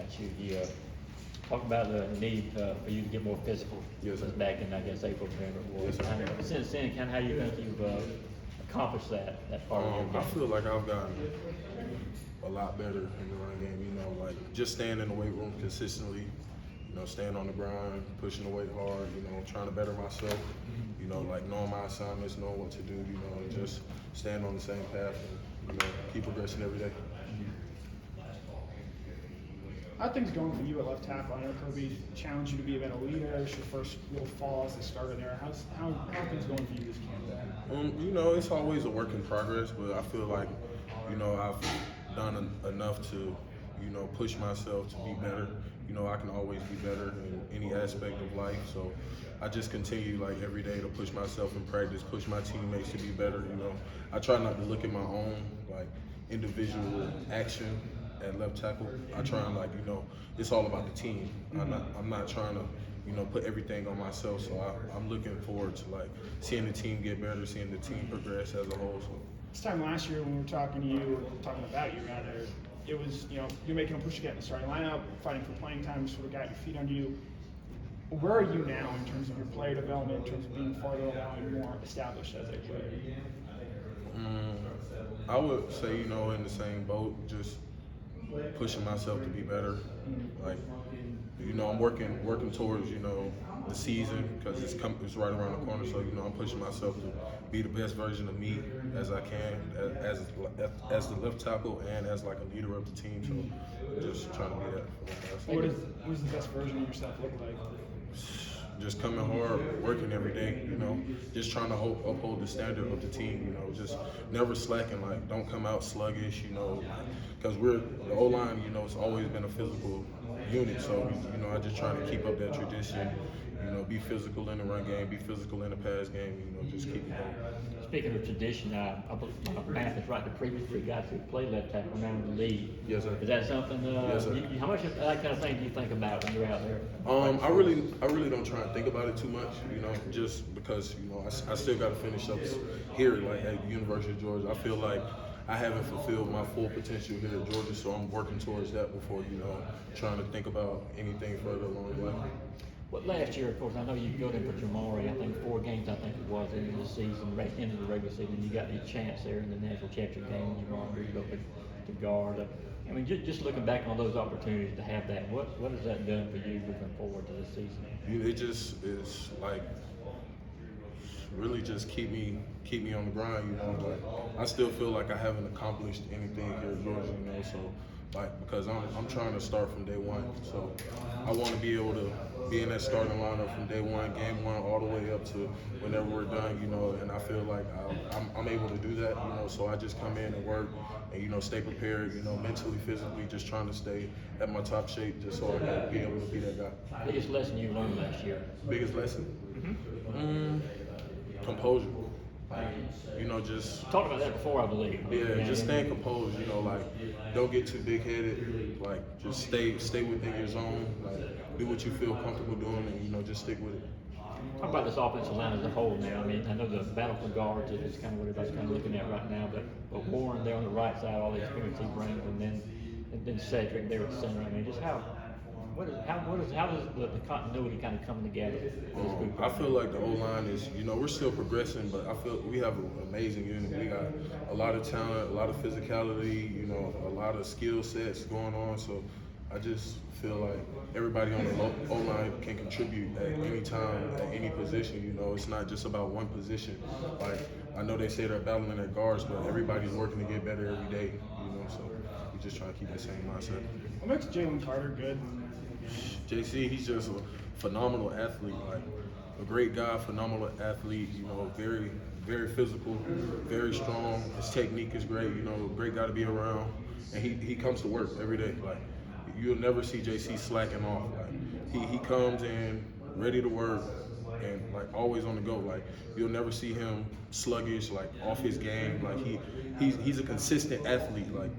at you. You talk about the need for you to get more physical. Yes, sir. Back in, I guess, April, whenever it was. Yes, sir. Since then, kind of how you think you've accomplished that part of your game? I feel like I've gotten a lot better in the run game. You know, like just staying in the weight room consistently. You know, staying on the grind, pushing the weight hard. You know, trying to better myself. You know, like knowing my assignments, knowing what to do. You know, and just staying on the same path and keep progressing every day. How are things going for you at left tackle? I know Kirby challenged you to be a better leader. It's your first real fall as the starter there. How are things going for you this camp? You know, it's always a work in progress, but I feel like, you know, I've done enough to, you know, push myself to be better. You know, I can always be better in any aspect of life. So I just continue like every day to push myself in practice, push my teammates to be better. You know, I try not to look at my own like individual action at left tackle. I try and like, you know, it's all about the team. I'm not trying to, you know, put everything on myself. So I'm looking forward to like seeing the team get better, seeing the team progress as a whole. So This time last year when we were talking to you, talking about you rather, it was, you know, you're making a push to get in the starting lineup, fighting for playing time, sort of got your feet under you. Where are you now in terms of your player development, in terms of being farther along and more established as a player? I would say, you know, in the same boat, just pushing myself to be better. Like, you know, I'm working towards, you know, the season because it's right around the corner. So, you know, I'm pushing myself to be the best version of me as I can, as the left tackle and as like a leader of the team. So, just trying to be that. What does the best version of yourself look like? Just coming hard, working every day, you know, just trying to uphold the standard of the team, you know, just never slacking, like don't come out sluggish, you know, because the O-line, you know, it's always been a physical unit, so, you know, I just trying to keep up that tradition, you know, be physical in the run game, be physical in the pass game, you know, just keep it going. Speaking of tradition, my math is right. The previous three guys who played left tackle now in the league. Yes, sir. Is that something? Yes, sir. How much of that kind of thing do you think about when you're out there? I really don't try and think about it too much, you know, just because, you know, I still got to finish up here, like at the University of Georgia. I feel like I haven't fulfilled my full potential here at Georgia, so I'm working towards that before, you know, trying to think about anything further along the way. Well, last year, of course, I know you go there for Jamari. I think 4 games, I think it was, into the season, right into the regular season. You got your chance there in the national championship game when Jamari moved over to guard. I mean, just looking back on those opportunities to have that, what has that done for you moving forward to this season? It just is like really just keep me on the grind, you know. But I still feel like I haven't accomplished anything here at Georgia, you know. So like because I'm trying to start from day one, so I want to be able to be in that starting lineup from day one, game one, all the way up to whenever we're done, you know. And I feel like I'm able to do that, you know. So I just come in and work and, you know, stay prepared, you know, mentally, physically, just trying to stay at my top shape, just so I can be able to be that guy. Biggest lesson you learned last year? Biggest lesson? Composure. Like, you know, just Talked about that before, I believe. yeah, just staying composed. You know, like don't get too big-headed. Like just stay within your zone. Like do what you feel comfortable doing, and, you know, just stick with it. Talk about this offensive line as a whole now. I mean, I know the battle for guards is kind of what everybody's kind of looking at right now, but Warren there on the right side, all the experience he brings, and then Cedric there at center. I mean, just how does the continuity kind of come together for this group? I feel like the O-line is, you know, we're still progressing, but I feel we have an amazing unit. We got a lot of talent, a lot of physicality, you know, a lot of skill sets going on. So I just feel like everybody on the O-line can contribute at any time, at any position. You know, it's not just about one position. Like I know they say they're battling their guards, but everybody's working to get better every day. You know, so we just try to keep that same mindset. What makes Jalen Carter good? JC, he's just a phenomenal athlete, like a great guy, phenomenal athlete, you know, very, very physical, very strong. His technique is great, you know, great guy to be around. And he comes to work every day. Like, you'll never see JC slacking off. Like, he comes in ready to work and, like, always on the go. Like, you'll never see him sluggish, like, off his game. Like, he's a consistent athlete. Like,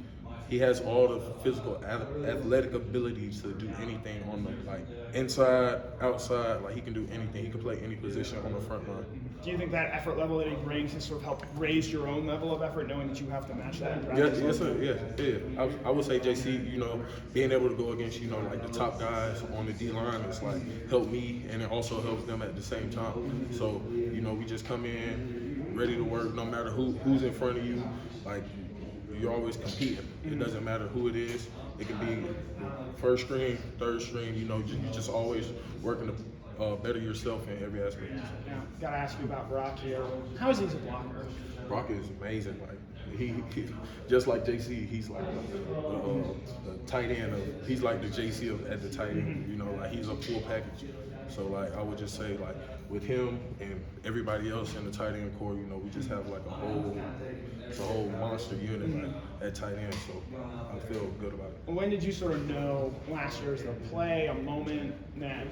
he has all the physical, athletic ability to do anything on the like inside, outside. Like he can do anything. He can play any position on the front line. Do you think that effort level that he brings has sort of helped raise your own level of effort, knowing that you have to match that in Yeah, practice? yes, sir. Yeah. I would say JC, being able to go against, like the top guys on the D line is like helped me, and it also helps them at the same time. So, we just come in ready to work, no matter who's in front of you. Like you're always competing. It doesn't matter who it is. It can be first string, third string. You're just always working to better yourself in every aspect. Now, gotta ask you about Brock here. How is he as a blocker? Brock is amazing. Like he just like JC, he's like the tight end of. He's like the JC at the tight end. Like he's a full package. So like I would just say like with him and everybody else in the tight end core, we just have like a whole monster unit like, at tight end. So I feel good about it. When did you sort of know last year as the play, a moment that,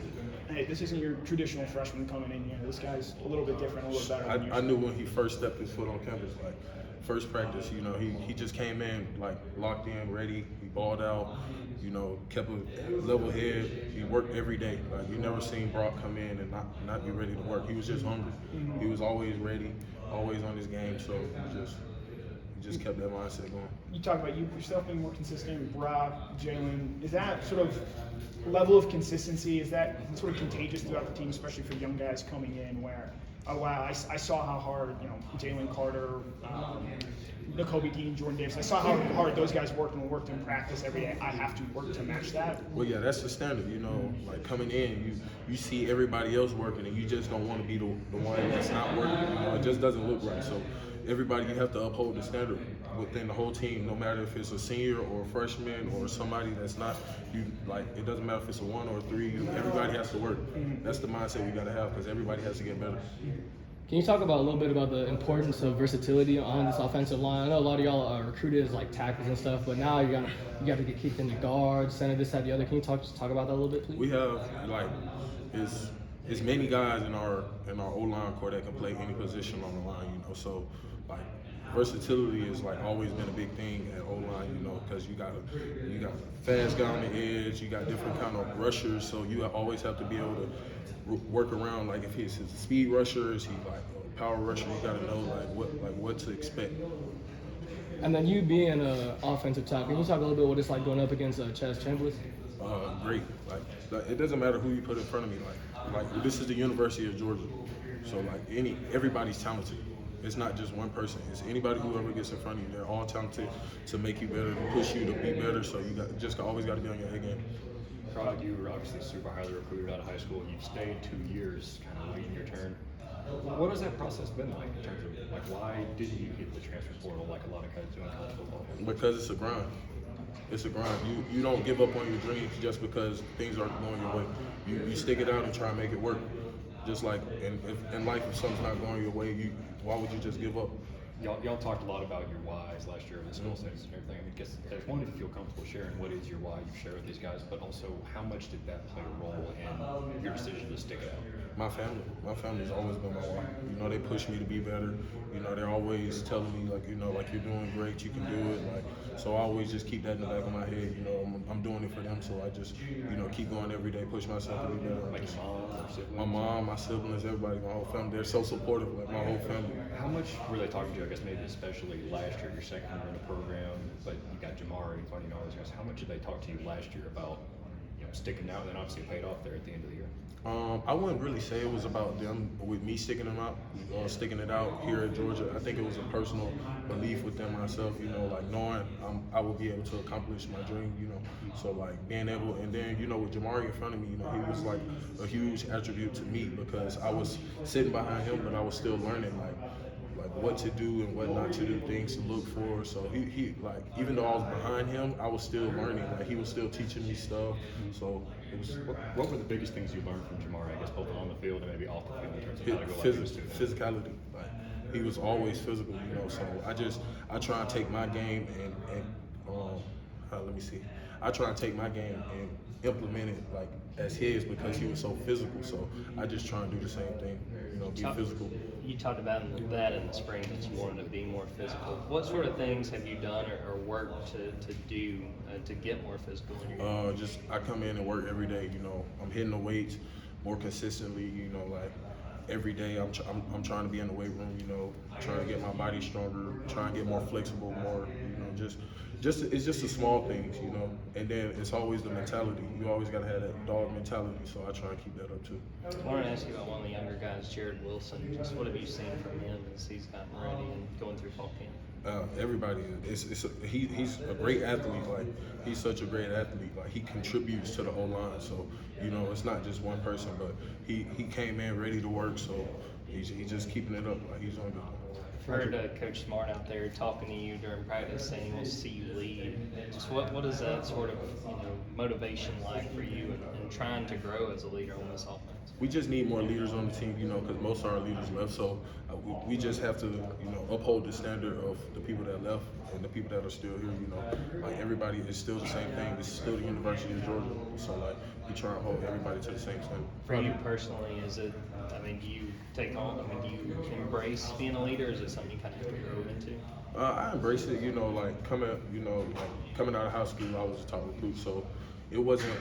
hey, this isn't your traditional freshman coming in here. This guy's a little bit different, a little better. I knew when he first stepped his foot on campus, like first practice, he just came in like locked in, ready. He balled out, kept a level head. He worked every day. Like you never seen Brock come in and not be ready to work. He was just hungry. He was always ready, always on his game. So he just kept that mindset going. You talk about yourself being more consistent, Brock, Jalen. Is that sort of level of consistency, is that sort of contagious throughout the team, especially for young guys coming in where, oh wow, I saw how hard, Jalen Carter, Nakobe Dean, Jordan Davis, I saw how hard those guys worked in practice every day. I have to work to match that. Well, yeah, that's the standard, like coming in, you see everybody else working and you just don't want to be the one that's not working, it just doesn't look right. So everybody, you have to uphold the standard within the whole team, no matter if it's a senior or a freshman or somebody that's not, it doesn't matter if it's a 1 or a 3, everybody has to work. That's the mindset we got to have because everybody has to get better. Can you talk about a little bit about the importance of versatility on this offensive line? I know a lot of y'all are recruited as like tackles and stuff, but now you got to get kicked into guard, center, this, that, the other. Can you talk about that a little bit, please? We have as many guys in our O-line core that can play any position on the line, So like versatility is like always been a big thing at O-line, because you got fast guy on the edge, you got different kind of rushers, so you always have to be able to work around. Like if he's a speed rusher, is he like a power rusher? You got to know what to expect. And then you being an offensive tackle, can you talk a little bit what it's like going up against Chaz Chambliss? Great. Like it doesn't matter who you put in front of me. Like this is the University of Georgia, so like everybody's talented. It's not just one person. It's anybody whoever gets in front of you. They're all talented to make you better, to push you to be better. So you always got to be on your A game. Rod, you were obviously super highly recruited out of high school. You've stayed 2 years, kind of waiting your turn. What has that process been like in terms of why didn't you hit the transfer portal like a lot of guys do in college football? Because it's a grind. It's a grind. You don't give up on your dreams just because things aren't going your way. You stick it out and try and make it work. Just like in life, if something's not going your way, why would you just give up? Y'all talked a lot about your whys last year with the skill sets and everything. I guess I just wanted to feel comfortable sharing what is your why you've shared with these guys, but also how much did that play a role in your decision to stick it out? My family's always been my why. They push me to be better. They're always telling me like you're doing great, you can do it. So I always just keep that in the back of my head. I'm doing it for them, so I just keep going every day, push myself to be better. Like your mom or siblings? My mom, my siblings, everybody, my whole family. They're so supportive, like my whole family. How much were they talking to you, I guess maybe especially last year, your second year in the program, but you got Jamari, Funny, all those guys. How much did they talk to you last year about sticking out, and then obviously it paid off there at the end of the year? I wouldn't really say it was about them with me sticking it out here at Georgia. I think it was a personal belief within myself, like knowing I would be able to accomplish my dream, So like being able, and then with Jamari in front of me, he was like a huge attribute to me because I was sitting behind him, but I was still learning like what to do and what not to do, things to look for. So he like, even though I was behind him, I was still learning. Like he was still teaching me stuff. So it was. What were the biggest things you learned from Jamari? I guess both on the field and maybe off the field in terms of how to go like this too. Physicality. Like he was always physical, So I try and take my game and let me see. I try and take my game and implement it like as his because he was so physical. So I just try and do the same thing, you know, be physical. You talked about that in the spring that you wanted to be more physical. What sort of things have you done or worked to do to get more physical in your game? Just I come in and work every day. You know, I'm hitting the weights more consistently. You know, like every day I'm trying to be in the weight room. You know, trying to get my body stronger, trying to get more flexible, more. You know, just it's just the small things. You know, and then it's always the mentality. You always gotta have that dog mentality. So I try and keep that up too. I wanted to ask you about one of the younger guys, Jared Wilson. Just what have you seen from him as he's gotten ready and going through fall camp? Everybody, he's a great athlete. Like he's such a great athlete. Like he contributes to the whole line. So you know, it's not just one person, but he came in ready to work. So he's just keeping it up. Like he's on good. I've heard Coach Smart out there talking to you during practice, saying he wants to see you lead. Just what is that sort of motivation like for you and trying to grow as a leader on this offense? We just need more leaders on the team, you know, because most of our leaders left. So we just have to, you know, uphold the standard of the people that left and the people that are still here. You know, like everybody is still the same thing. It's still the University of Georgia. So like we try and hold everybody to the same standard. For you personally, is it? I mean, do you take on? I mean, do you embrace being a leader? Or is it something you kind of have to grow into? I embrace it. You know, like coming out of high school, I was a top recruit, so it wasn't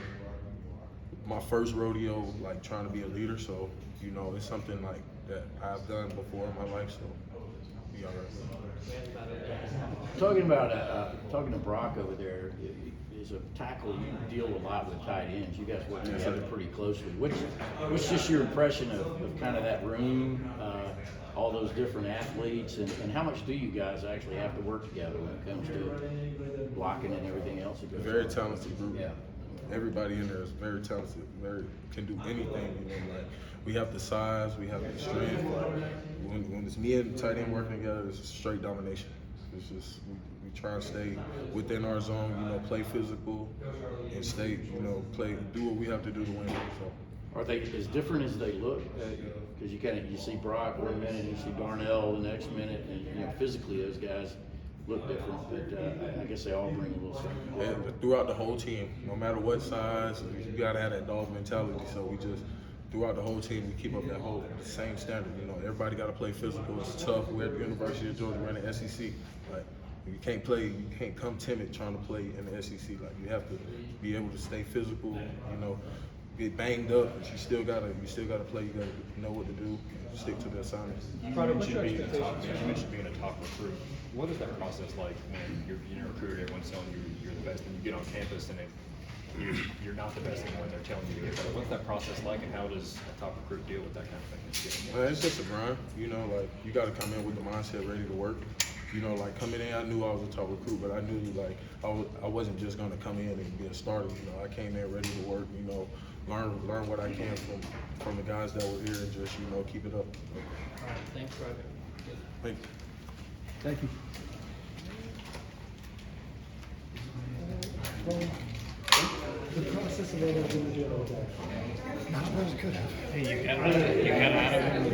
my first rodeo, like trying to be a leader. So you know, it's something like that I've done before in my life. So be all right. Talking to Brock over there, is a tackle, you deal a lot with tight ends. You guys work together pretty closely. What's just your impression of kind of that room, all those different athletes, and how much do you guys actually have to work together when it comes to blocking and everything else? Very talented group. Yeah. Everybody in there is very talented, can do anything, you know, like we have the size, we have the strength. Like when it's me and tight end working together, it's straight domination. It's just we try to stay within our zone, you know, play physical and stay, you know, do what we have to do to win. So Are they as different as they look? Because you see Brock one minute, and you see Darnell the next minute, and physically those guys look different, but I guess they all bring a little something. and throughout the whole team, no matter what size, you gotta have that dog mentality. So we just throughout the whole team, we keep up that the same standard. You know, everybody got to play physical. It's tough. We're at the University of Georgia. We're in the SEC. Like you can't come timid trying to play in the SEC. Like you have to be able to stay physical. You know, get banged up, but you still gotta play. You gotta know what to do. Stick to the assignment. You mentioned being a top recruit. What is that process like when you're a recruiter? Everyone's telling you you're the best, and you get on campus and you're not the best, and when they're telling you to get better. What's that process like, and how does a top recruit deal with that kind of thing? It's just a grind. You know, like you got to come in with the mindset ready to work. You know, like coming in, I knew I was a top recruit, but I knew like I wasn't just gonna come in and be a starter. You know, I came in ready to work. You know, learn what I can from the guys that were here, and just keep it up. All right, thanks, Broderick. Thank you. Thank you. The process of what I was going to do all day. Hey, you got out of it.